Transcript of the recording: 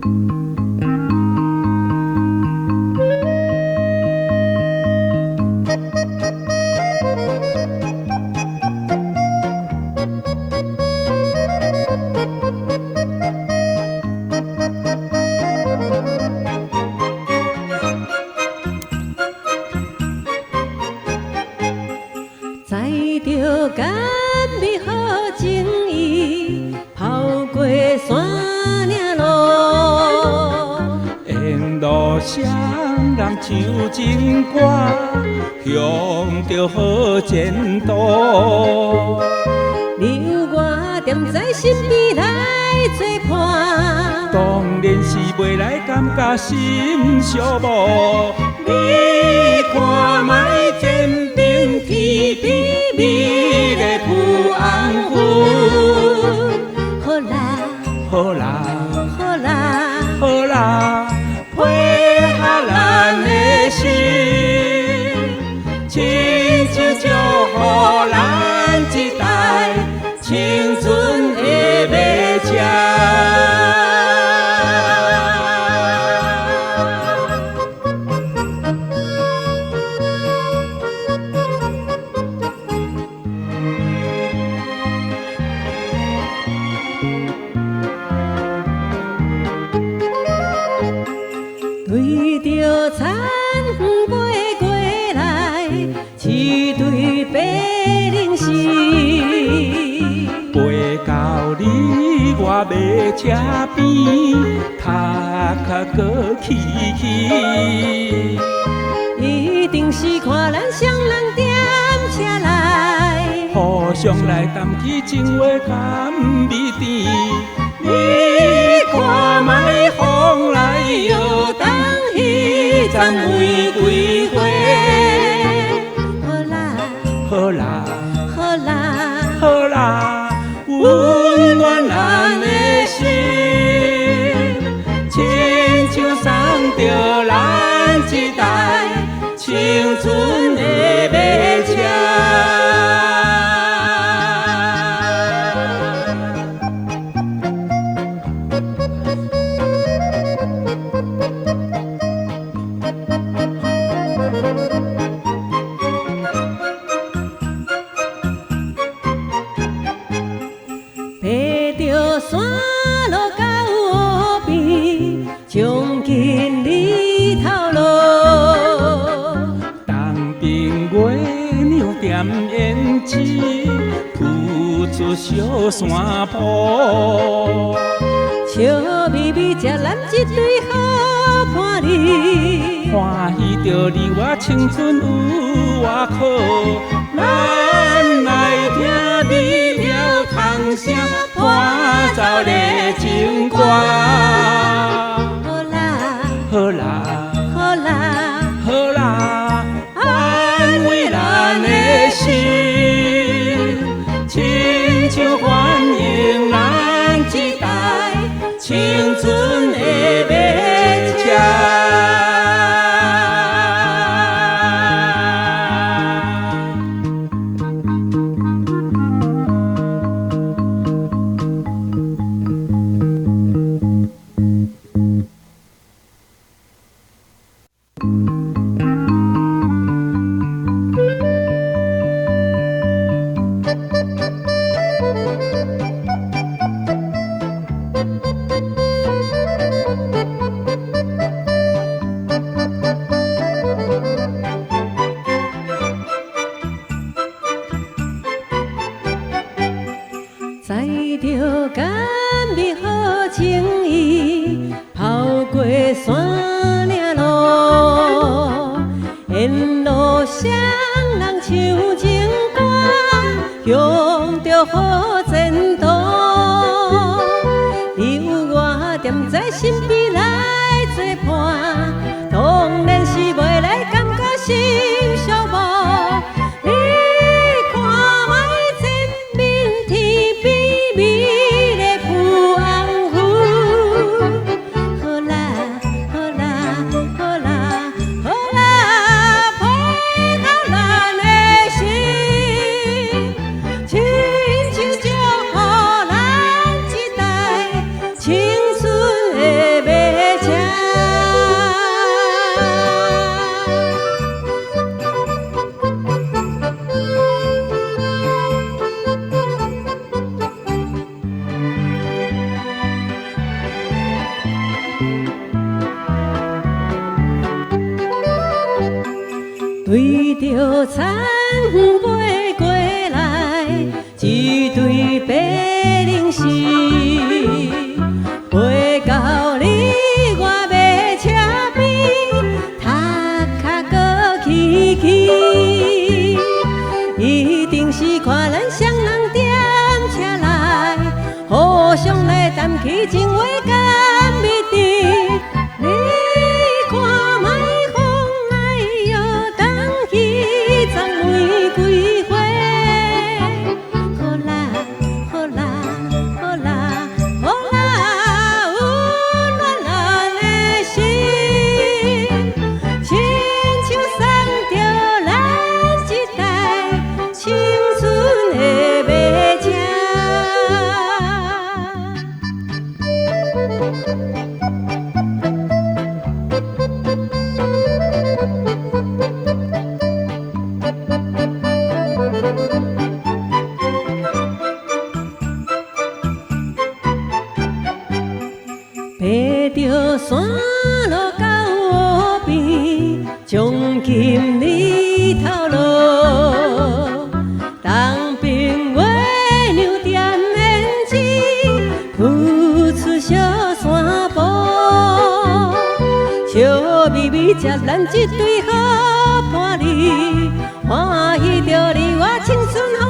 载着甘美好情意，跑过山岭路。沿路谁人唱情歌，向着好前途。留我踮在身边来作伴，当然是袂来感觉心寂寞。你看卖天边天边美丽浮红云，好啦，好啦，好啦，好啦，配合咱的心，亲像祝福咱一代青春的马车。对着田飞过来，一对白灵丝。飞到你我马车边，头壳搁起起。一定是看咱双人踮车来，互相来谈起情话甘美甜。你看卖风来摇动彼丛玫瑰花。好啦，好啦，好啦，好啦，温暖咱的心，亲像送着咱一代青春的马车。爬着山路到湖边，将近日头落。东边月亮点胭脂，铺出小山坡。笑眯眯食咱一对好伴侣，欢喜着你我青春有外靠。咱来听美妙童声，伴奏的情歌。好啦，好啦，好啦，好啦，安慰咱的心，亲像欢迎咱一代青春的马车。载着甘美好情意，跑过山岭路。沿路谁人唱情歌，向着好前途。留我踮在身边来作伴，当然是袂来感觉心寂寞。你看卖前面天边美丽浮红云，好啦，好啦，好啦，好啦，配合咱的心，亲像祝福咱一代青春的美。着田飞过来，一对白灵丝，飞到你我马车边，头壳搁起起，一定是看咱双人踮车来，互相来谈起情话甘蜜甜。你看卖风来摇动起丛玫瑰花，好啦好啦好啦好啦，温暖咱的心，亲像送着咱一台青春的马车。爬着山路到河边，将金日头落。东边月娘点胭脂，铺出小山坡。笑眯眯接咱一对好伴侣，欢喜着你我青春。